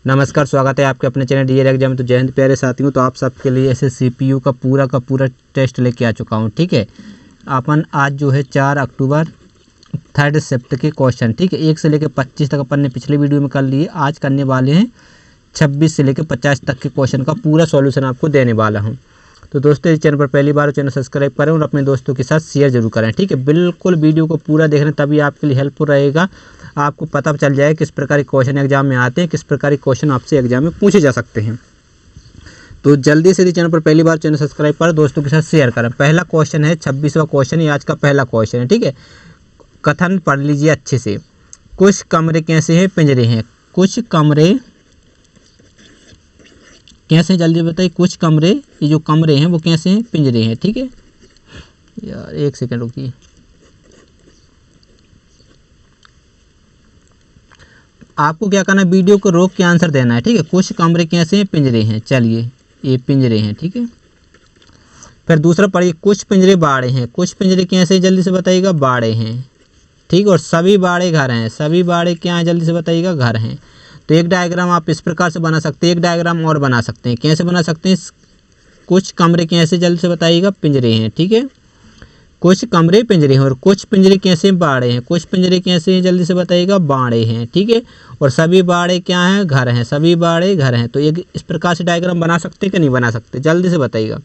नमस्कार, स्वागत है आपके अपने चैनल डीएल एग्जाम। तो जय हिंद प्यारे साथियों। तो आप सबके लिए ऐसे सीपीयू का पूरा टेस्ट लेके आ चुका हूँ। ठीक है, अपन आज जो है 4 अक्टूबर थर्ड शिफ्ट के क्वेश्चन, ठीक है, 1 से लेकर 25 तक अपन ने पिछले वीडियो में कर लिए। आज करने वाले हैं 26 से लेकर 50 तक के क्वेश्चन का पूरा सॉल्यूशन आपको देने वाला हूँ। तो दोस्तों, इस चैनल पर पहली बार चैनल सब्सक्राइब करें और अपने दोस्तों के साथ शेयर जरूर करें। ठीक है, बिल्कुल वीडियो को पूरा देख रहे हैं, तभी आपके लिए हेल्पफुल रहेगा। आपको पता चल जाए किस प्रकार के क्वेश्चन एग्जाम में आते हैं, किस प्रकार के क्वेश्चन आपसे एग्जाम में पूछे जा सकते हैं। तो जल्दी से चैनल पर पहली बार चैनल सब्सक्राइब करें, दोस्तों के साथ शेयर करें। पहला क्वेश्चन है 26वां क्वेश्चन, ये आज का पहला क्वेश्चन है। ठीक है, कथन पढ़ लीजिए अच्छे से। कुछ कमरे कैसे हैं? पिंजरे हैं। कुछ कमरे कैसे, जल्दी बताइए। कुछ कमरे, ये जो कमरे हैं वो कैसे हैं? पिंजरे हैं। ठीक है यार, एक सेकंड रुकिए। आपको क्या करना है, वीडियो को रोक के आंसर देना है। ठीक है, कुछ कमरे कैसे हैं? पिंजरे हैं। चलिए, ये पिंजरे हैं। ठीक है, फिर दूसरा पढ़िए। कुछ पिंजरे बाड़े हैं। कुछ पिंजरे कैसे, जल्दी से बताइएगा। बाड़े हैं। ठीक, और सभी बाड़े घर हैं। सभी बाड़े क्या हैं, जल्दी से बताइएगा। घर हैं। तो एक डायग्राम आप इस प्रकार से बना सकते हैं। एक डायग्राम और बना सकते हैं। कैसे बना सकते हैं? कुछ कमरे कैसे, जल्दी से बताइएगा। पिंजरे हैं। ठीक है, कुछ कमरे पिंजरे हैं। और कुछ पिंजरे कैसे? बाड़े हैं। कुछ पिंजरे कैसे हैं, जल्दी से बताइएगा। बाड़े हैं। ठीक है, और सभी बाड़े क्या हैं? घर हैं। सभी बाड़े घर हैं। तो एक इस प्रकार से डायग्राम बना सकते हैं कि नहीं बना सकते, जल्दी से बताइएगा।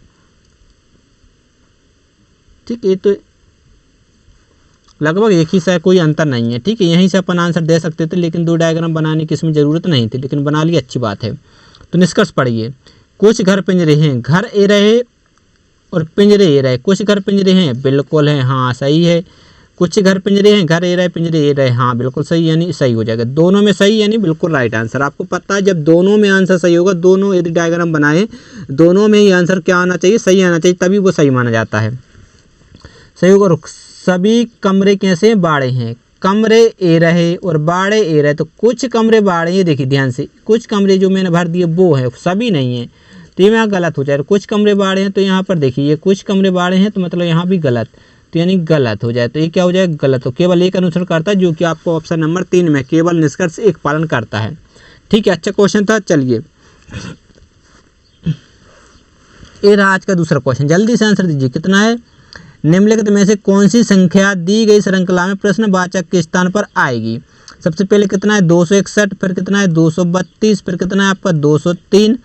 ठीक है, ये तो लगभग एक ही सा, कोई अंतर नहीं है। ठीक है, यहीं से अपन आंसर दे सकते थे, लेकिन 2 डायग्राम बनाने की इसमें ज़रूरत नहीं थी, लेकिन बना लिए, अच्छी बात है। तो निष्कर्ष पढ़िए। कुछ घर पिंजरे हैं। घर ए रहे और पिंजरे ए रहे। कुछ घर पिंजरे हैं, बिल्कुल है, हाँ सही है। कुछ घर पिंजरे हैं, घर ए रहे, पिंजरे ए रहे, हाँ बिल्कुल सही, यानी सही हो जाएगा। दोनों में सही, यानी बिल्कुल राइट आंसर। आपको पता है, जब दोनों में आंसर सही होगा, दोनों यदि डायग्राम बनाए, दोनों में ही आंसर क्या आना चाहिए? सही आना चाहिए, तभी वो सही माना जाता है। सही होगा। सभी कमरे कैसे? बाड़े हैं। कमरे ए रहे और बाड़े ए रहे, तो कुछ कमरे बाड़े हैं। देखिए ध्यान से, कुछ कमरे जो मैंने भर दिए वो है, सभी नहीं है, तो ये यहाँ गलत हो जाएगा। कुछ कमरे बाड़े हैं, तो यहाँ पर देखिए ये कुछ कमरे बाड़े हैं, तो मतलब यहाँ भी गलत, तो यानी गलत हो जाए। तो ये क्या हो जाएगा? गलत। तो केवल एक अनुसरण करता है, जो कि आपको ऑप्शन नंबर 3 में केवल निष्कर्ष एक पालन करता है। ठीक है, अच्छा क्वेश्चन था। चलिए, ये रहा आज का दूसरा क्वेश्चन, जल्दी से आंसर दीजिए। कितना है? निम्नलिखित में से कौन सी संख्या दी गई श्रृंखला में प्रश्नवाचक के स्थान पर आएगी? सबसे पहले कितना है? 261, फिर कितना है? 232, फिर कितना है आपका? 203,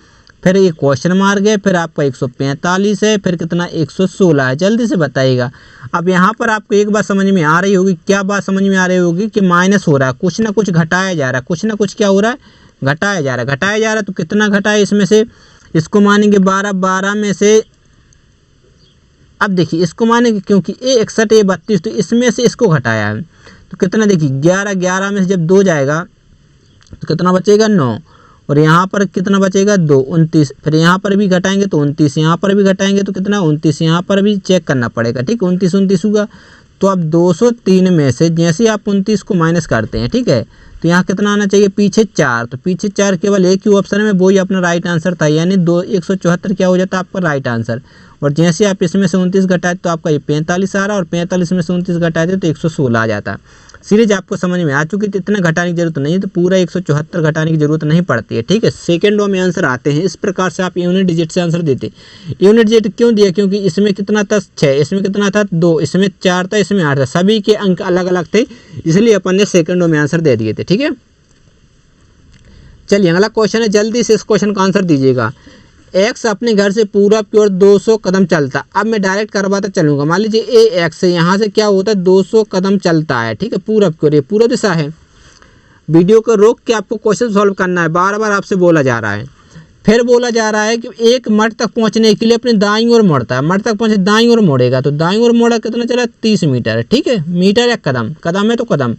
फिर ये क्वेश्चन मार्क है, फिर आपका 145 है, फिर कितना? 116 है। जल्दी से बताइएगा। अब यहाँ पर आपको एक बात समझ में आ रही होगी। क्या बात समझ में आ रही होगी? कि माइनस हो रहा है, कुछ ना कुछ घटाया जा रहा है, कुछ ना कुछ क्या हो रहा है? घटाया जा रहा है। घटाया जा रहा है, तो कितना घटाए इसमें से? इसको मानेंगे 12, 12 में से, अब देखिए इसको मानेंगे, क्योंकि ए 61 ए 32, तो इसमें से इसको घटाया है, तो कितना? देखिए 11, 11 में से जब 2 जाएगा तो कितना बचेगा? 9, और यहाँ पर कितना बचेगा? 2, 29, फिर यहाँ पर भी घटाएंगे तो 29, यहाँ पर भी घटाएंगे तो कितना? 29, यहाँ पर भी चेक करना पड़ेगा। ठीक, 29, 29 होगा। तो अब 203 में से जैसे आप 29 को माइनस करते हैं, ठीक है, तो यहाँ कितना आना चाहिए? पीछे 4, तो पीछे 4 केवल एक ही ऑप्शन में, वो ही अपना राइट आंसर था, यानी 174 क्या हो जाता है आपका राइट आंसर। और जैसे आप इसमें से 29 घटाए तो आपका ये 45 आ रहा है, और 45 में से 29 घटाए थे तो 116 आ जाता। सीरीज आपको समझ में आ चुकी थी, इतना घटाने की जरूरत नहीं है, तो पूरा 174 घटाने की जरूरत नहीं पड़ती है। ठीक है, सेकेंड रो में आंसर आते हैं। इस प्रकार से आप यूनिट डिजिट से आंसर देते। यूनिट डिजिट क्यों दिया? क्योंकि इसमें कितना था? 6, इसमें कितना था? 2, इसमें 4 था, इसमें 8 था, सभी के अंक अलग अलग थे, इसलिए अपन ने सेकेंड रो में आंसर दे दिए थे। ठीक है, चलिए अगला क्वेश्चन है, जल्दी से इस क्वेश्चन का आंसर दीजिएगा। एक्स अपने घर से पूरा प्योर 200 कदम चलता। अब मैं डायरेक्ट करवाता चलूंगा। मान लीजिए ए एक्स से यहाँ से क्या होता है? 200 कदम चलता है। ठीक है, पूरा प्योर, ये पूरा दिशा है। वीडियो को रोक के आपको क्वेश्चन सॉल्व करना है। बार बार आपसे बोला जा रहा है, फिर बोला जा रहा है कि एक मठ तक पहुँचने के लिए अपने दाईं ओर मुड़ता है। मठ तक पहुँचे, दाईं ओर मुड़ेगा, तो दाईं ओर मुड़ा कितना चला? 30 मीटर। ठीक है, मीटर या कदम, कदम है तो कदम।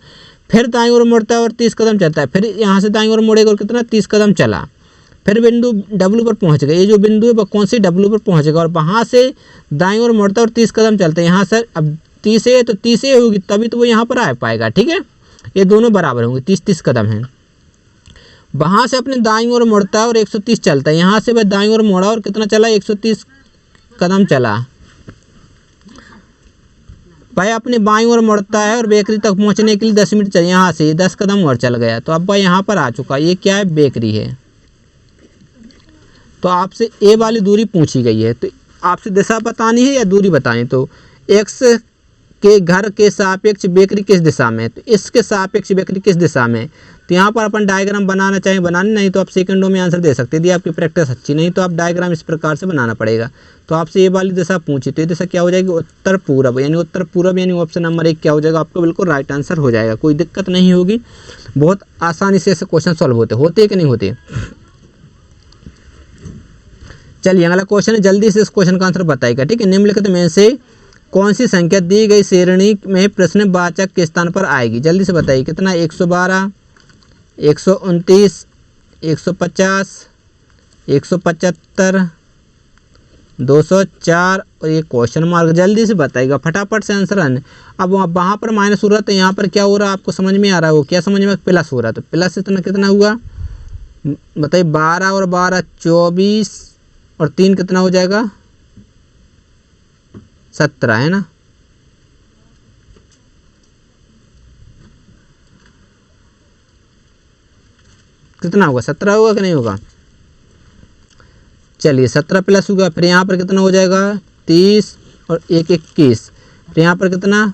फिर दाईं ओर मुड़ता है और 30 कदम चलता है। फिर यहाँ से दाईं ओर मुड़ेगा और कितना? 30 कदम चला। फिर बिंदु W पर पहुंच गए। ये जो बिंदु है वो कौन सी? W पर पहुंचेगा, और वहाँ से दाईं ओर मुड़ता है और 30 कदम चलता है। यहाँ से अब 30 है तो 30 होगी, तभी तो वो यहाँ पर आ पाएगा। ठीक है, ये दोनों बराबर होंगे, 30-30 कदम हैं। वहाँ से अपने दाईं ओर मुड़ता है और 130 चलता है। यहाँ से वह दाईं ओर मुड़ा और कितना चला? 130 कदम चला। भाई अपने बाईं ओर मुड़ता है और बेकरी तक पहुंचने के लिए 10 मिनट चाहिए। यहाँ से 10 कदम और चल गया, तो अब भाई यहाँ पर आ चुका। ये क्या है? बेकरी है। तो आपसे ए वाली दूरी पूछी गई है, तो आपसे दिशा बतानी है या दूरी बतानी। तो एक्स के घर के सापेक्ष बेकरी किस दिशा में है, तो इसके सापेक्ष बेकरी किस दिशा में है। तो यहाँ पर अपन डायग्राम बनाना चाहें बनाने, नहीं तो आप सेकंडों में आंसर दे सकते हैं। यदि आपकी प्रैक्टिस अच्छी नहीं तो आप डायग्राम इस प्रकार से बनाना पड़ेगा। तो आपसे ये वाली दिशा पूछी, तो ये दिशा क्या हो जाएगी, उत्तर पूर्व, यानी उत्तर पूर्व, यानी ऑप्शन नंबर 1 क्या हो जाएगा आपको बिल्कुल राइट आंसर हो जाएगा। कोई दिक्कत नहीं होगी, बहुत आसानी से ऐसे क्वेश्चन सॉल्व होते कि नहीं होते। चलिए अगला क्वेश्चन है, जल्दी से इस क्वेश्चन का आंसर बताइएगा, ठीक है। निम्नलिखित में से कौन सी संख्या दी गई श्रेणी में प्रश्नवाचक के स्थान पर आएगी, जल्दी से बताइए। कितना, 112, 129, 150, 175, 204 और ये क्वेश्चन मार्क, जल्दी से बताइएगा, फटाफट से आंसर आने। अब वहाँ पर माइनस हो रहा है, तो यहाँ पर क्या हो रहा है आपको समझ में आ रहा है, वो क्या समझ में, प्लस हो रहा है। तो प्लस इतना कितना हुआ बताइए, 12 और 12 24 और 3 कितना हो जाएगा, 17 है ना। कितना होगा, 17 होगा कि नहीं होगा। चलिए 17 प्लस होगा, फिर यहाँ पर कितना हो जाएगा 30 और 1 21, फिर यहाँ पर कितना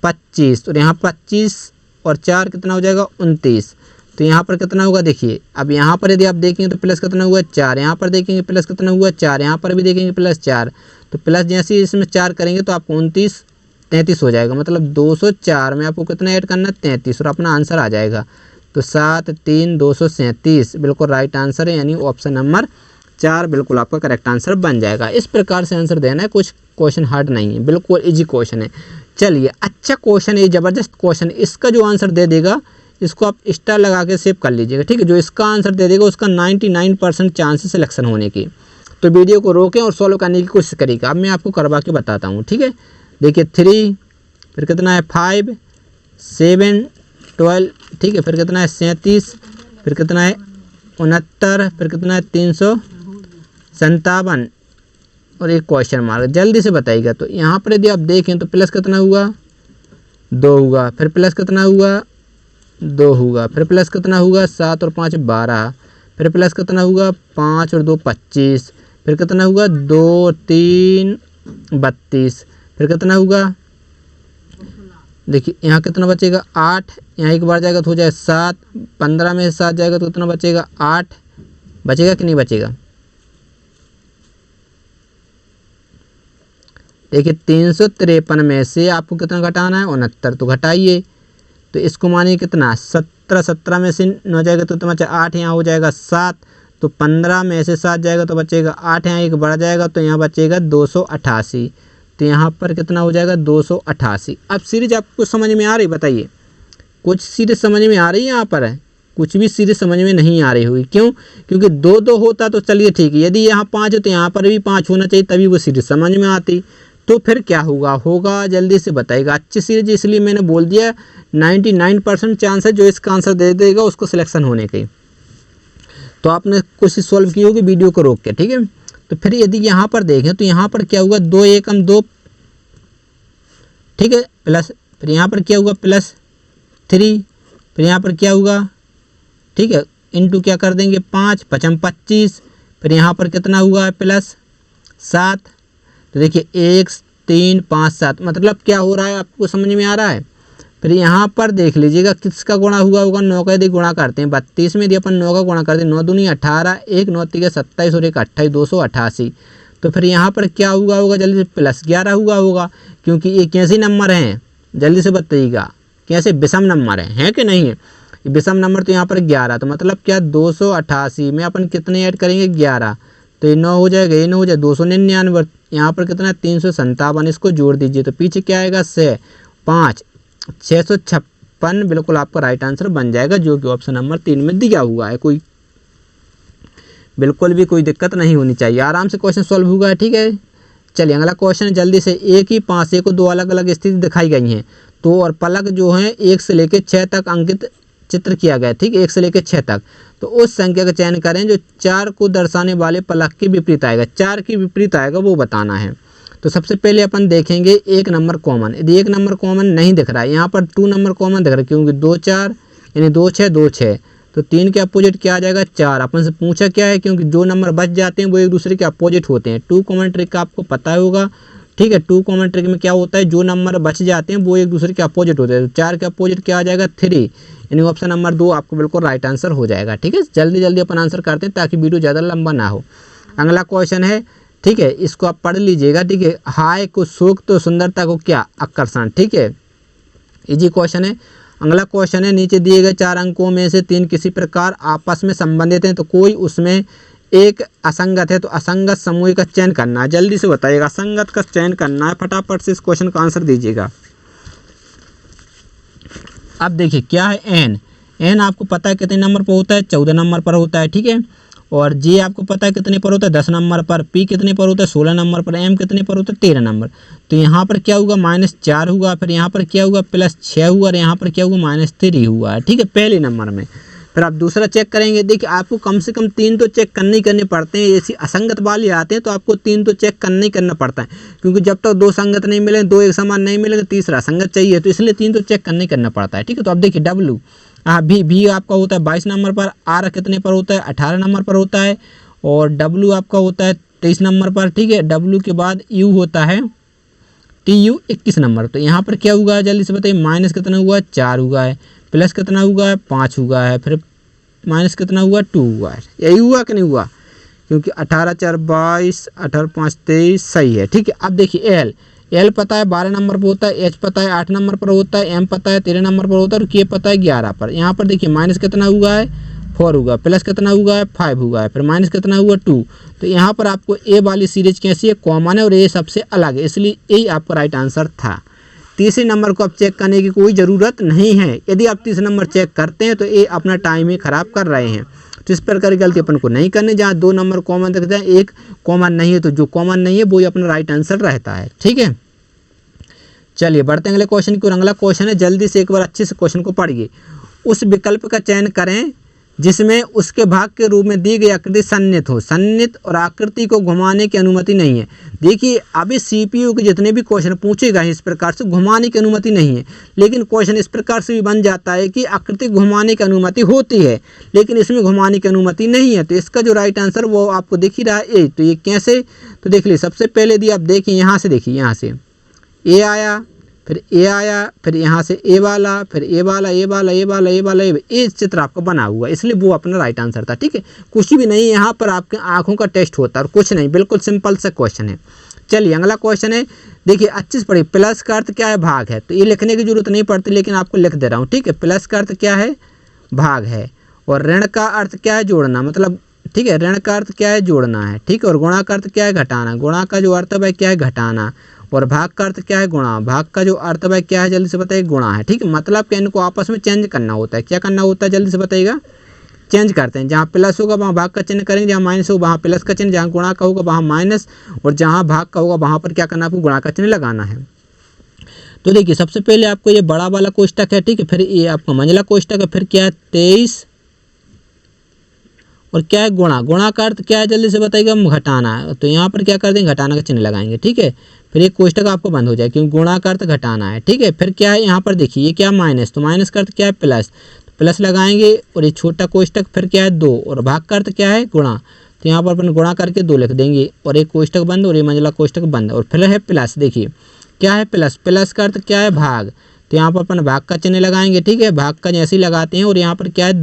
25 और यहाँ 25 और 4 कितना हो जाएगा 29। तो यहाँ पर कितना होगा देखिए, अब यहाँ पर यदि आप देखेंगे तो प्लस कितना हुआ 4, यहाँ पर देखेंगे प्लस कितना हुआ 4, यहाँ पर भी देखेंगे प्लस 4। तो प्लस जैसे ही इसमें 4 करेंगे तो आपको 29 33 हो जाएगा, मतलब 204 में आपको कितना ऐड करना है 33 और अपना आंसर आ जाएगा। तो 7 3 237 बिल्कुल राइट आंसर है, यानी ऑप्शन नंबर 4 बिल्कुल आपका करेक्ट आंसर बन जाएगा। इस प्रकार से आंसर देना है, कुछ क्वेश्चन हार्ड नहीं है, बिल्कुल इजी क्वेश्चन है। चलिए अच्छा क्वेश्चन है, ज़बरदस्त क्वेश्चन, इसका जो आंसर दे देगा इसको आप स्टार लगा के सेव कर लीजिएगा, ठीक है। जो इसका आंसर दे देगा उसका 99% चांस है सिलेक्शन होने की। तो वीडियो को रोकें और सॉल्व करने की कोशिश करिएगा। अब मैं आपको करवा के बताता हूँ, ठीक है। देखिए 3, फिर कितना है 5 7 12, ठीक है, फिर कितना है 37, फिर कितना है 69, फिर कितना है 357 और एक क्वेश्चन मार्क, जल्दी से बताइएगा। तो यहाँ पर यदि आप देखें तो प्लस कितना हुआ 2 हुआ, फिर प्लस कितना हुआ 2 होगा, फिर प्लस कितना होगा 7 और 5 12, फिर प्लस कितना होगा 5 और 2 25, फिर कितना होगा 2 और 3 32, फिर कितना होगा देखिए यहाँ कितना बचेगा 8, यहाँ एक बार जाएगा तो हो जाए 7, 15 में से 7 जाएगा तो कितना बचेगा 8, बचेगा कि नहीं बचेगा। देखिए 353 में से आपको कितना घटाना है 69, तो घटाइए। तो इसको मानिए कितना 17, 17 में से 9 जाएगा तो बचा 8, यहाँ हो जाएगा 7, तो 15 में से 7 जाएगा तो बचेगा 8, यहाँ एक बढ़ जाएगा तो यहाँ बचेगा 288। तो यहाँ पर कितना हो जाएगा 288। अब सीरीज आपको समझ में आ रही, बताइए कुछ सीरीज समझ में आ रही है, यहाँ पर है कुछ भी सीरीज समझ में नहीं आ रही होगी, क्यों, क्योंकि 2 2 होता तो चलिए ठीक है, यदि यहाँ 5 है तो यहाँ पर भी 5 होना चाहिए तभी वो सीरीज समझ में आती। तो फिर क्या होगा जल्दी से बताइएगा। अच्छी सीरीज इसलिए मैंने बोल दिया 99% चांस है जो इसका आंसर दे देगा उसको सिलेक्शन होने की। तो आपने कोशिश सॉल्व की होगी वीडियो को रोक के, ठीक है। तो फिर यदि यहाँ पर देखें तो यहाँ पर क्या हुआ 2 1 2, ठीक है, प्लस, फिर यहाँ पर क्या हुआ +3, फिर यहाँ पर क्या हुआ, ठीक है, इनटू क्या कर देंगे 5 5 25, फिर यहाँ पर कितना हुआ +7। तो देखिए 1 3 5 7, मतलब क्या हो रहा है आपको समझ में आ रहा है। फिर यहाँ पर देख लीजिएगा किसका गुणा हुआ होगा 9 का, यदि गुणा करते हैं 32 में, यदि अपन 9 का गुणा करते हैं 9 दूनी 18, 1 9 3 27 और 1 28 288। तो फिर यहाँ पर क्या हुआ होगा जल्दी से +11 हुआ होगा, क्योंकि ये कैसे नंबर हैं जल्दी से बताइएगा, कैसे विषम नंबर है कि नहीं है। विषम नंबर तो यहाँ पर 11, तो मतलब क्या 288 में अपन कितने ऐड करेंगे 11, तो ये 9 हो जाएगा, ये 9 हो जाए 299, यहाँ पर कितना 357, इसको जोड़ दीजिए तो पीछे क्या आएगा 6 5 656 बिल्कुल आपका राइट आंसर बन जाएगा, जो कि ऑप्शन नंबर 3 में दिया हुआ है। कोई बिल्कुल भी कोई दिक्कत नहीं होनी चाहिए, आराम से क्वेश्चन सॉल्व होगा, ठीक है। चलिए अगला क्वेश्चन जल्दी से, एक ही पासे को 2 अलग अलग स्थिति दिखाई गई हैं, तो और पलक जो है 1 से लेकर 6 तक अंकित चित्र किया गया, ठीक है, 1 से लेकर 6 तक। तो उस संख्या का चयन करें जो 4 को दर्शाने वाले पलक के विपरीत आएगा, 4 के विपरीत आएगा वो बताना है। तो सबसे पहले अपन देखेंगे 1 नंबर कॉमन, यदि 1 नंबर कॉमन नहीं दिख रहा है, यहाँ पर 2 नंबर कॉमन दिख रहा है, क्योंकि 2 4 यानी 2 6 2 6, तो तो 3 के अपोजिट क्या आ जाएगा 4। अपन से पूछा क्या है, क्योंकि जो नंबर बच जाते हैं वो एक दूसरे के अपोजिट होते हैं। 2 कॉमन ट्रिक का आपको पता होगा, ठीक है। 2 कॉमन ट्रिक में क्या होता है, जो नंबर बच जाते हैं वो एक दूसरे के अपोजिट होते हैं। तो 4 के अपोजिट क्या आ जाएगा 3, यानी ऑप्शन नंबर 2 आपको बिल्कुल राइट आंसर हो जाएगा, ठीक है। जल्दी जल्दी अपन आंसर करते हैं ताकि वीडियो ज़्यादा लंबा ना हो। अगला क्वेश्चन है, ठीक है, इसको आप पढ़ लीजिएगा, ठीक है। हाय को शोक तो सुंदरता को क्या आकर्षण, ठीक है, इजी क्वेश्चन है। अगला क्वेश्चन है, नीचे दिए गए 4 अंकों में से 3 किसी प्रकार आपस में संबंधित हैं तो कोई उसमें एक असंगत है, तो असंगत समूह का चयन करना है। जल्दी से बताइएगा, असंगत का चयन करना है, फटाफट से इस क्वेश्चन का आंसर दीजिएगा। अब देखिए क्या है, एन आपको पता है कितने नंबर पर होता है, 14 नंबर पर होता है, ठीक है। और जे आपको पता है कितने पर होता है, 10 नंबर पर। पी कितने पर होता है, 16 नंबर पर। एम कितने पर होता है, 13 नंबर। तो यहाँ पर क्या होगा, -4 हुआ, फिर यहाँ पर क्या हुआ, +6 हुआ, और यहाँ पर क्या हुआ, -3 हुआ है, ठीक है, पहले नंबर में। फिर आप दूसरा चेक करेंगे, देखिए आपको कम से कम 3 तो चेक करने पड़ते हैं। ऐसी असंगत वाले आते हैं तो आपको 3 तो चेक करना पड़ता है, क्योंकि जब तक 2 संगत नहीं मिले, 2 एक समान नहीं मिले, तो तीसरा संगत चाहिए, तो इसलिए 3 तो चेक करना पड़ता है, ठीक है। तो अब देखिए डब्ल्यू भी आपका होता है 22 नंबर पर। आर कितने पर होता है, 18 नंबर पर होता है। और डब्ल्यू आपका होता है 23 नंबर पर, ठीक है। डब्ल्यू के बाद यू होता है TU 21 नंबर। तो यहाँ पर क्या हुआ है, जल्दी से बताइए, माइनस कितना हुआ, 4 हुआ है, प्लस कितना हुआ है, 5 हुआ है, फिर माइनस कितना हुआ, 2 हुआ है। यही हुआ कि नहीं हुआ, क्योंकि 18 4 22, 18 5 23 सही है, ठीक है। अब देखिए एल पता है 12 नंबर पर होता है, एच पता है 8 नंबर पर होता है, एम पता है 13 नंबर पर होता है, और के पता है 11 पर। यहाँ पर देखिए माइनस कितना हुआ है, 4 हुआ, प्लस कितना हुआ है, 5 हुआ है, फिर माइनस कितना हुआ, 2। तो यहाँ पर आपको ए वाली सीरीज कैसी है, कॉमन है, और ए सबसे अलग है, इसलिए यही आपका राइट आंसर था। तीसरे नंबर को आप चेक करने की कोई ज़रूरत नहीं है। यदि आप तीसरा नंबर चेक करते हैं तो ये अपना टाइम ही ख़राब कर रहे हैं। तो इस प्रकार की गलती अपन को नहीं करनी। जहाँ 2 नंबर कॉमन रखते हैं, एक कॉमन नहीं है, तो जो कॉमन नहीं है वही अपना राइट आंसर रहता है, ठीक है। चलिए बढ़ते हैं अगले क्वेश्चन की ओर। अगला क्वेश्चन है, जल्दी से एक बार अच्छे से क्वेश्चन को पढ़िए। उस विकल्प का चयन करें जिसमें उसके भाग के रूप में दी गई आकृति सन्निहित हो। सन्निहित और आकृति को घुमाने की अनुमति नहीं है। देखिए अभी CPU के जितने भी क्वेश्चन पूछेगा इस प्रकार से घुमाने की अनुमति नहीं है, लेकिन क्वेश्चन इस प्रकार से भी बन जाता है कि आकृति घुमाने की अनुमति होती है, लेकिन इसमें घुमाने की अनुमति नहीं है। तो इसका जो राइट आंसर वो आपको दिख ही रहा है, तो ये कैसे, तो देख लीजिए। सबसे पहले यदि आप देखिए, यहाँ से देखिए, यहाँ से ए आया, फिर ए आया, फिर यहाँ से ए वाला, फिर ए वाला, ए वाला, ए वाला, ए वाला, ये चित्र आपका बना हुआ है, इसलिए वो अपना राइट आंसर था, ठीक है। कुछ भी नहीं, यहाँ पर आपके आंखों का टेस्ट होता है और कुछ नहीं, बिल्कुल सिंपल सा क्वेश्चन है। चलिए अगला क्वेश्चन है, देखिए अच्छे से पढ़िए। प्लस का अर्थ क्या है, भाग है, तो ये लिखने की जरूरत नहीं पड़ती, लेकिन आपको लिख दे रहा हूँ, ठीक है। प्लस का अर्थ क्या है, भाग है। और ऋण का अर्थ क्या है, जोड़ना, मतलब ठीक है, ऋण का अर्थ क्या है, जोड़ना है, ठीक है। और गुणा का अर्थ क्या है, घटाना। गुणा का जो अर्थ है क्या है, घटाना। और भाग का अर्थ क्या है, गुणा। भाग का जो अर्थ है क्या है, जल्दी से बताइए, गुणा है, ठीक है। मतलब कि इनको आपस में चेंज करना होता है। क्या करना होता है, जल्दी से बताइएगा, चेंज करते हैं। जहाँ प्लस होगा वहाँ भाग का चिन्ह करेंगे, जहाँ माइनस होगा वहाँ प्लस का चिन्ह, जहाँ गुणा का होगा वहाँ माइनस, और जहाँ भाग का होगा वहाँ पर क्या करना, आपको गुणा का चिन्ह लगाना है। तो देखिए सबसे पहले आपको ये बड़ा वाला कोष्टक है, ठीक है। फिर ये आपका मंझला कोष्टक है, फिर क्या है 23, और क्या है गुणा। गुणा का अर्थ क्या है, जल्दी से बताइएगा, घटाना है। तो यहाँ पर क्या कर देंगे, घटाना का चिन्ह लगाएंगे, ठीक है। फिर एक कोष्टक आपको बंद हो जाए, क्योंकि गुणा का अर्थ घटाना है, ठीक है। फिर क्या है, यहाँ पर देखिए ये क्या माइनस, तो माइनस का अर्थ क्या है, प्लस, तो प्लस लगाएंगे। और ये छोटा कोष्टक फिर क्या है 2, और भाग का अर्थ क्या है, गुणा, तो यहाँ पर अपन गुणा करके 2 लिख देंगे। और एक कोष्टक बंद, और ये मंझला कोष्टक बंद, और फिर है प्लस। देखिए क्या है प्लस, प्लस का अर्थ क्या है, भाग, तो यहाँ पर अपन भाग का चिन्ह लगाएंगे, ठीक है। भाग का जैसे ही लगाते हैं, और यहाँ पर क्या है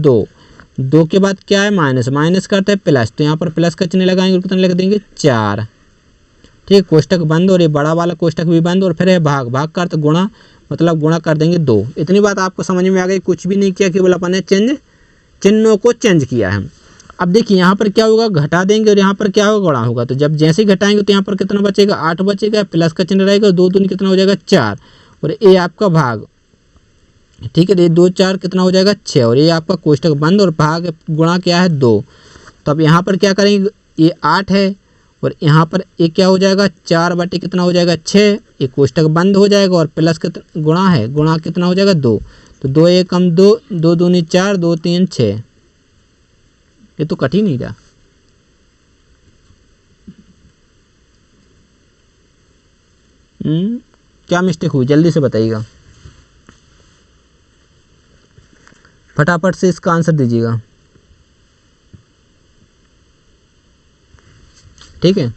2 के बाद क्या है माइनस, माइनस का अर्थ है प्लस, तो यहाँ पर प्लस का चिन्ह लगाएंगे, कितना लिख देंगे 4, ठीक है। कोष्टक बंद, और ये बड़ा वाला कोष्टक भी बंद, और फिर है भाग, भाग का अर्थ गुणा, मतलब गुणा कर देंगे 2। इतनी बात आपको समझ में आ गई, कुछ भी नहीं किया, केवल अपन ने चिन्हों को चेंज किया है। अब देखिए यहाँ पर क्या होगा, घटा देंगे, और यहाँ पर क्या होगा, गुणा होगा। तो जब जैसे ही घटाएंगे तो यहाँ पर कितना बचेगा, 8 बचेगा, प्लस का चिन्ह रहेगा, 2 दूनी कितना हो जाएगा 4, और ये आपका भाग, ठीक है। ये 2 4 कितना हो जाएगा 6, और ये आपका कोष्टक बंद, और भाग गुणा क्या है 2। तो अब यहाँ पर क्या करेंगे, ये 8 है, और यहाँ पर ये क्या हो जाएगा 4 बटे कितना हो जाएगा 6, ये कोष्टक बंद हो जाएगा, और प्लस कितना गुणा है, गुणा कितना हो जाएगा 2, तो 2 1 कम 2, 2 दूनी 4, 2 3 6। ये तो कठिन ही था। क्या मिस्टेक हुई, जल्दी से बताइएगा, फटाफट से इसका आंसर दीजिएगा। ठीक है।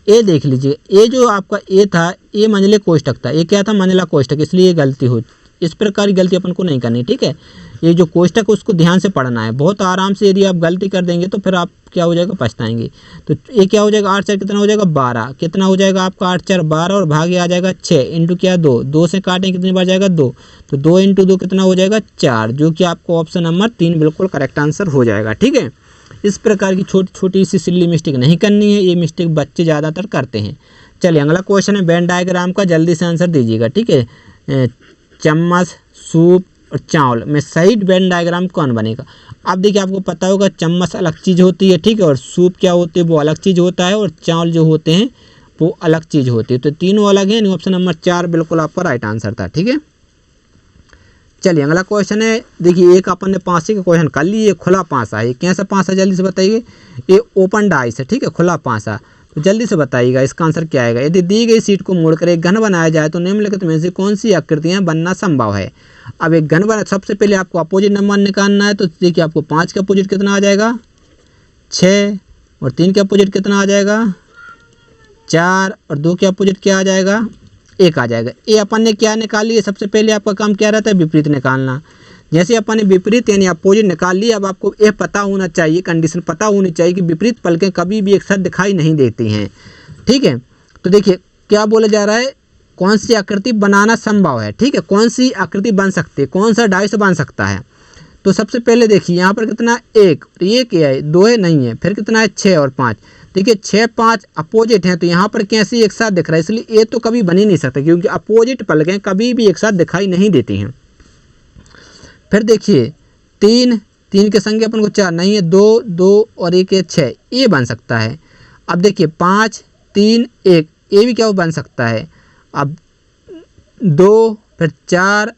ए देख लीजिए, ए जो आपका ए था, ए मंझले कोष्ठक था, ये क्या था, मंझला कोष्ठक, इसलिए ये गलती हो। इस प्रकार की गलती अपन को नहीं करनी, ठीक है। ये जो कोष्ठक उसको ध्यान से पढ़ना है, बहुत आराम से। यदि आप गलती कर देंगे तो फिर आप क्या हो जाएगा, पछताएंगे। तो ये क्या हो जाएगा, 8 4 कितना हो जाएगा, 12। कितना हो जाएगा आपका, 8 4 12 और भागे आ जाएगा 6 इंटू क्या 2, 2 से काटें कितनी बार जाएगा 2, तो 2 इंटू 2 कितना हो जाएगा 4, जो कि आपको ऑप्शन नंबर 3 बिल्कुल करेक्ट आंसर हो जाएगा, ठीक है। इस प्रकार की छोटी छोटी सी सिल्ली मिस्टेक नहीं करनी है, ये मिस्टेक बच्चे ज़्यादातर करते हैं। चलिए अगला क्वेश्चन है वेन डायग्राम का, जल्दी से आंसर दीजिएगा, ठीक है। चम्मच, सूप और चावल में सही वेन डायग्राम कौन बनेगा। अब देखिए आपको पता होगा चम्मच अलग चीज़ होती है, ठीक है, और सूप क्या होती है, वो अलग चीज़ होता है, और चावल जो होते हैं वो अलग चीज़ होती है। तो तीनों अलग हैं, ऑप्शन नंबर 4 बिल्कुल आपका राइट आंसर था, ठीक है। चलिए अगला क्वेश्चन है, देखिए एक अपन ने पांसे का क्वेश्चन कर लिए, खुला पांसा है, कैसा पांसा जल्दी से बताइए। ये ओपन डाइस है, ठीक है, खुला पांसा। तो जल्दी से बताइएगा इसका आंसर क्या आएगा। यदि दी गई सीट को मोड़कर एक घन बनाया जाए तो निम्नलिखित में से कौन सी आकृतियां बनना संभव है। अब एक घन बना, सबसे पहले आपको अपोजिट नंबर निकालना है। तो देखिए आपको 5 का अपोजिट कितना आ जाएगा, 6, और 3 के अपोजिट कितना आ जाएगा, 4, और 2 के अपोजिट क्या आ जाएगा, 1 आ जाएगा। ये अपन ने क्या निकाल लिया, सबसे पहले आपका काम क्या रहता है, विपरीत निकालना। जैसे अपन ने विपरीत यानी अपोजिट निकाल लिया, अब आपको यह पता होना चाहिए, कंडीशन पता होनी चाहिए कि विपरीत पलकें कभी भी एक साथ दिखाई नहीं देती हैं, ठीक है। तो देखिए क्या बोला जा रहा है, कौन सी आकृति बनाना संभव है, ठीक है, कौन सी आकृति बन सकती है, कौन सा डाइस बन सकता है। तो सबसे पहले देखिए यहाँ पर कितना 1, ये क्या है, 2 है, नहीं है, फिर कितना है 6 और 5। देखिए 6 5 अपोजिट हैं, तो यहाँ पर कैसे एक साथ दिख रहा है, इसलिए ये तो कभी बन ही नहीं सकता, क्योंकि अपोजिट पलकें कभी भी एक साथ दिखाई नहीं देती हैं। फिर देखिए 3 के संगे अपन को 4 नहीं है, 2 2 और 1 है 6, ये बन सकता है। अब देखिए 5 3 1, ये भी क्या बन सकता है। अब 2 फिर 4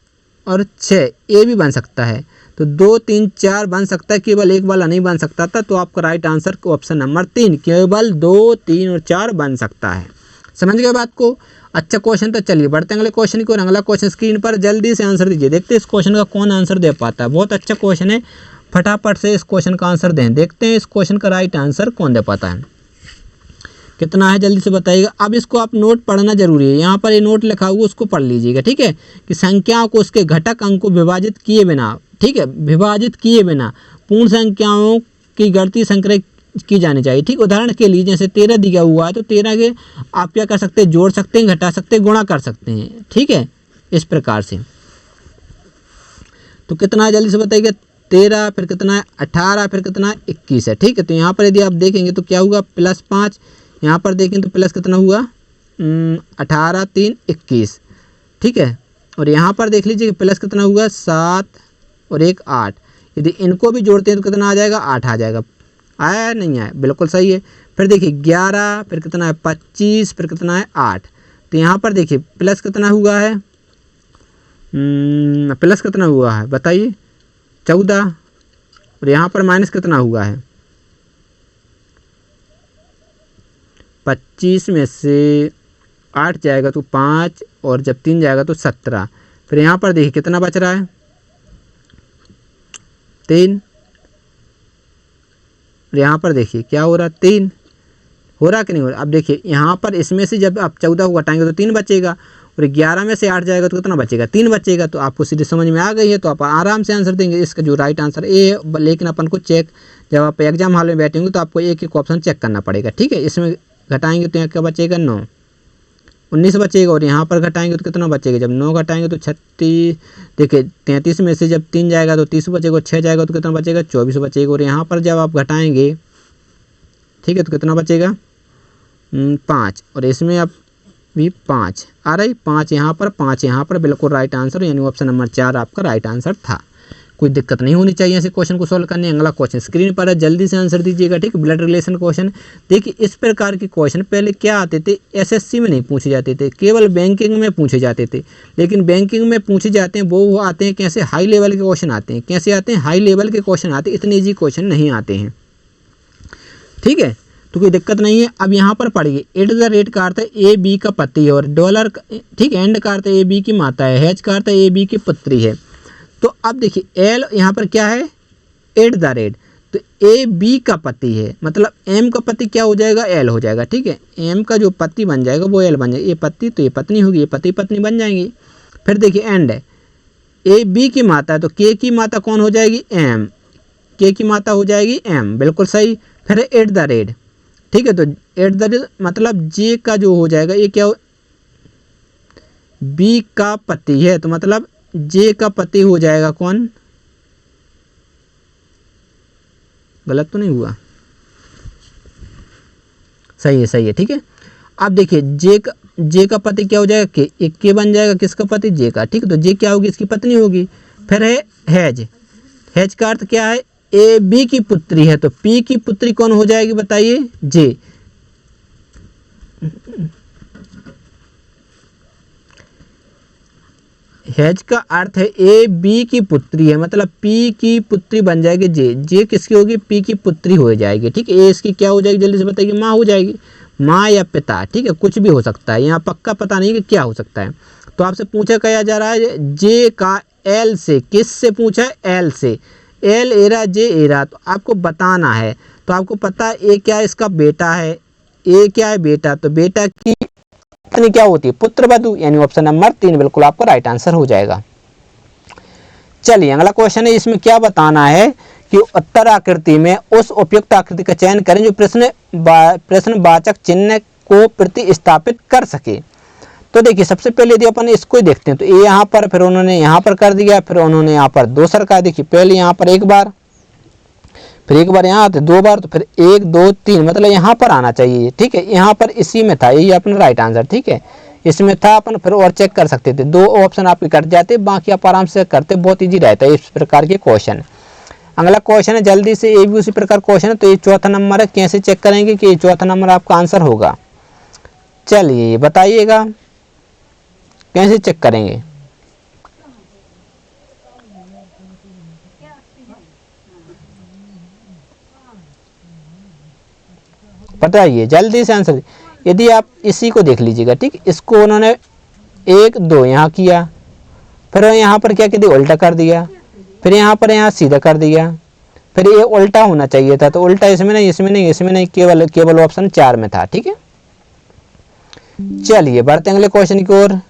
और 6, ये भी बन सकता है। तो 2 3 4 बन सकता है, केवल एक वाला नहीं बन सकता था। तो आपका राइट आंसर ऑप्शन नंबर 3, केवल 2 3 और 4 बन सकता है। समझ गए बात को। अच्छा क्वेश्चन, तो चलिए बढ़ते हैं अगले क्वेश्चन की ओर। अगला क्वेश्चन स्क्रीन पर जल्दी से आंसर दीजिए, देखते हैं इस क्वेश्चन का कौन आंसर दे पाता है। बहुत अच्छा क्वेश्चन है, फटाफट से इस क्वेश्चन का आंसर दें, देखते हैं इस क्वेश्चन का राइट आंसर कौन दे पाता है। कितना है जल्दी से बताइएगा। अब इसको आप नोट पढ़ना जरूरी है, यहाँ पर ये नोट लिखा हुआ उसको पढ़ लीजिएगा, ठीक है, कि संख्याओं को उसके घटक अंक को विभाजित किए बिना, ठीक है, विभाजित किए बिना पूर्ण संख्याओं की गणती संक्रय की जानी चाहिए, ठीक। उदाहरण के लिए जैसे 13 दिया हुआ है, तो 13 के आप क्या कर सकते हैं, जोड़ सकते हैं, घटा सकते हैं, गुणा कर सकते हैं, ठीक है, इस प्रकार से। तो कितना है जल्दी से बताइएगा, 13 फिर कितना है 18 फिर कितना है 21 है, ठीक है। तो यहाँ पर यदि आप देखेंगे तो क्या हुआ, +5, यहाँ पर देखें तो प्लस कितना हुआ 18 3 21, ठीक है। और यहाँ पर देख लीजिए प्लस कितना हुआ 7 और 1 8, यदि इनको भी जोड़ते हैं तो कितना आ जाएगा, 8 आ जाएगा। आया नहीं आया, बिल्कुल सही है। फिर देखिए 11 फिर कितना है 25 फिर कितना है 8। तो यहाँ पर देखिए प्लस कितना हुआ है, प्लस कितना हुआ है बताइए 14, और यहाँ पर माइनस कितना हुआ है 25 में से 8 जाएगा तो 5, और जब 3 जाएगा तो 17। फिर यहाँ पर देखिए कितना बच रहा है 3, और यहाँ पर देखिए क्या हो रहा है 3 हो रहा कि नहीं हो रहा। अब देखिए यहाँ पर इसमें से जब आप 14 को घटाएंगे तो 3 बचेगा, और 11 में से 8 जाएगा तो कितना बचेगा 3 बचेगा। तो आपको सीधे समझ में आ गई है, तो आप आराम से आंसर देंगे। इसका जो राइट आंसर ए है, लेकिन अपन को चेक जब आप एग्जाम हॉल में बैठेंगे तो आपको एक एक ऑप्शन चेक करना पड़ेगा, ठीक है। इसमें घटाएंगे तो यहाँ क्या बचेगा 9, 19 बचेगा, और यहाँ पर घटाएंगे तो कितना बचेगा, जब 9 घटाएंगे तो 36, देखिए 33 में से जब 3 जाएगा तो 30 बचेगा, 6 जाएगा तो कितना बचेगा 24 बचेगा, और यहाँ पर जब आप घटाएंगे, ठीक है, तो कितना बचेगा 5, और इसमें अब भी 5 आ रही, 5 यहाँ पर 5 यहाँ पर, बिल्कुल राइट आंसर, यानी ऑप्शन नंबर 4 आपका राइट आंसर था। कोई दिक्कत नहीं होनी चाहिए ऐसे क्वेश्चन को सॉल्व करने। अगला क्वेश्चन स्क्रीन पर है, जल्दी से आंसर दीजिएगा, ठीक। Blood relation question. देखिए इस प्रकार के क्वेश्चन पहले क्या आते थे, एसएससी में नहीं पूछे जाते थे, केवल बैंकिंग में पूछे जाते थे। लेकिन बैंकिंग में पूछे जाते हैं वो आते हैं कैसे, हाई लेवल के क्वेश्चन आते हैं। कैसे आते हैं, हाई लेवल के क्वेश्चन आते हैं, इतने ईजी क्वेश्चन नहीं आते हैं, ठीक है। तो कोई दिक्कत नहीं है। अब यहाँ पर पढ़िए, एट द रेट का अर्थ है ए बी का पति है, और डॉलर, ठीक है, एंड का अर्थ है ए बी की माता है, हैज का अर्थ है ए बी की पुत्री है। तो अब देखिए एल यहाँ पर क्या है, एट द रेट, तो ए बी का पति है, मतलब एम का पति क्या हो जाएगा, एल हो जाएगा। ठीक है, एम का जो पति बन जाएगा वो एल बन जाएगा। ये पति तो ये पत्नी होगी, ये पति पत्नी बन जाएंगी। फिर देखिए एंड है, ए बी की माता है तो के की माता कौन हो जाएगी, एम, के की माता हो जाएगी एम, बिल्कुल सही। फिर एट द रेट, ठीक है, तो एट द रेट मतलब जे का जो हो जाएगा ये क्या हो, बी का पति है तो मतलब जे का पति हो जाएगा कौन, गलत तो नहीं हुआ, सही है सही है। ठीक है, अब देखिए जे का पति क्या हो जाएगा, के, एक के बन जाएगा, किसका पति, जे का। ठीक है, तो जे क्या होगी, इसकी पत्नी होगी। फिर है हैज, हैज का अर्थ क्या है, ए बी की पुत्री है तो पी की पुत्री कौन हो जाएगी बताइए, जे। हैज का अर्थ है ए बी की पुत्री है, मतलब पी की पुत्री बन जाएगी जे, जे किसकी होगी, पी की पुत्री हो जाएगी। ठीक है, ए इसकी क्या हो जाएगी, जल्दी से बताइए, माँ हो जाएगी, माँ या पिता। ठीक है, कुछ भी हो सकता है, यहाँ पक्का पता नहीं कि क्या हो सकता है। तो आपसे पूछा क्या जा रहा है, जे का एल से, किस से पूछा है, एल से, एल एरा जे एरा, तो आपको बताना है। तो आपको पता है ए क्या है, इसका बेटा है, ए क्या है, बेटा, तो बेटा की पत्नी क्या होती है, पुत्रवधू, यानी ऑप्शन नंबर 3 बिल्कुल आपका राइट आंसर हो जाएगा। चलिए अगला क्वेश्चन है, इसमें क्या बताना है कि उत्तर आकृति में उस उपयुक्त आकृति का चयन करें जो प्रश्नवाचक चिन्ह को प्रतिस्थापित कर सके। तो देखिए सबसे पहले यदि अपन इसको ही देखते हैं तो ये यहाँ पर, फिर उन्होंने यहाँ पर कर दिया, फिर उन्होंने यहाँ पर दो सरका, देखिए पहले यहाँ पर एक बार, फिर एक बार यहाँ, तो दो बार, तो फिर 1 2 3, मतलब यहाँ पर आना चाहिए। ठीक है, यहाँ पर इसी में था, यही अपना राइट आंसर। ठीक है, इसमें था, अपन फिर और चेक कर सकते थे, 2 ऑप्शन आपके कट जाते, बाकी आप आराम से करते, बहुत ईजी रहता है इस प्रकार के क्वेश्चन। अगला क्वेश्चन है जल्दी से, ये भी उसी प्रकार क्वेश्चन है, तो ये चौथा नंबर है, कैसे चेक करेंगे कि ये चौथा नंबर आपका आंसर होगा, चलिए बताइएगा कैसे चेक करेंगे। बताइए जल्दी से आंसर। यदि आप इसी को देख लीजिएगा, ठीक, इसको उन्होंने 1 2 यहाँ किया, फिर यहाँ पर क्या किया, उल्टा कर दिया, फिर यहाँ पर यहाँ सीधा कर दिया, फिर ये उल्टा होना चाहिए था, तो उल्टा इसमें नहीं, इसमें नहीं, इसमें नहीं, केवल ऑप्शन 4 में था। ठीक है, चलिए बढ़ते हैं अगले क्वेश्चन की ओर।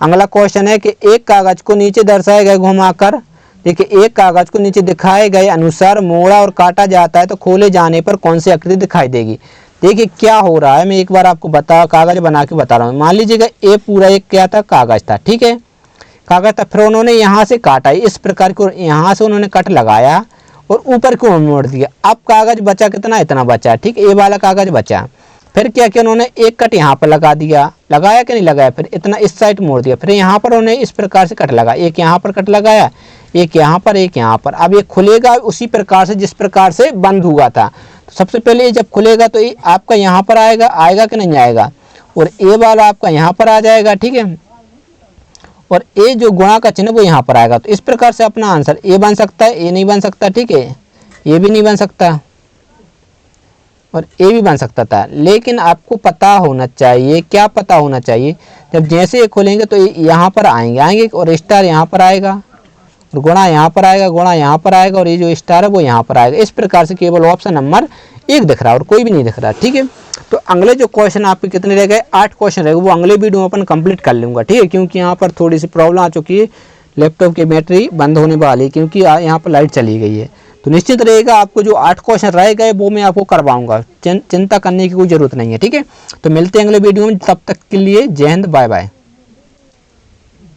अगला क्वेश्चन है कि एक कागज को नीचे दर्शाए गए घुमाकर, देखिए एक कागज को नीचे दिखाए गए अनुसार मोड़ा और काटा जाता है तो खोले जाने पर कौन सी आकृति दिखाई देगी। देखिए क्या हो रहा है, मैं एक बार आपको कागज बना के बता रहा हूँ। मान लीजिएगा ये पूरा एक क्या था, कागज था। ठीक है, कागज था, फिर उन्होंने यहाँ से काटा, इस प्रकार को यहाँ से उन्होंने कट लगाया और ऊपर को मोड़ दिया। अब कागज बचा कितना, इतना बचा। ठीक है, ये वाला कागज बचा, फिर क्या किया उन्होंने, एक कट यहाँ पर लगा दिया, लगाया कि नहीं लगाया, फिर इतना इस साइड मोड़ दिया, फिर यहाँ पर उन्होंने इस प्रकार से कट लगा, एक यहाँ पर कट लगाया, एक यहाँ पर, एक यहाँ पर। अब ये खुलेगा उसी प्रकार से जिस प्रकार से बंद हुआ था। तो सबसे पहले ये जब खुलेगा तो ये आपका यहाँ पर आएगा कि नहीं आएगा, और ए वाला आपका यहाँ पर आ जाएगा। ठीक है, और ए जो गुणा का चिन्ह वो यहाँ पर आएगा। तो इस प्रकार से अपना आंसर ए बन सकता है, ए नहीं बन सकता। ठीक है, ये भी नहीं बन सकता और ए भी बन सकता था, लेकिन आपको पता होना चाहिए, क्या पता होना चाहिए, जब जैसे ये खोलेंगे तो यहाँ पर आएंगे और स्टार यहाँ पर आएगा और गुणा यहाँ पर आएगा, गुणा यहाँ पर आएगा और ये जो स्टार है वो यहाँ पर आएगा। इस प्रकार से केवल ऑप्शन नंबर 1 दिख रहा है और कोई भी नहीं दिख रहा। ठीक है, तो अगले जो क्वेश्चन आपके कितने रह गए, 8 क्वेश्चन रह गए, वो अगले वीडियो में अपन कंप्लीट कर लूँगा। ठीक है, क्योंकि यहाँ पर थोड़ी सी प्रॉब्लम आ चुकी है, लैपटॉप की बैटरी बंद होने वाली है क्योंकि यहाँ पर लाइट चली गई है। तो निश्चित रहेगा आपको जो 8 क्वेश्चन रह गए वो मैं आपको करवाऊंगा, चिंता करने की कोई ज़रूरत नहीं है। ठीक है, तो मिलते हैं अगले वीडियो में, तब तक के लिए जय हिंद, बाय बाय।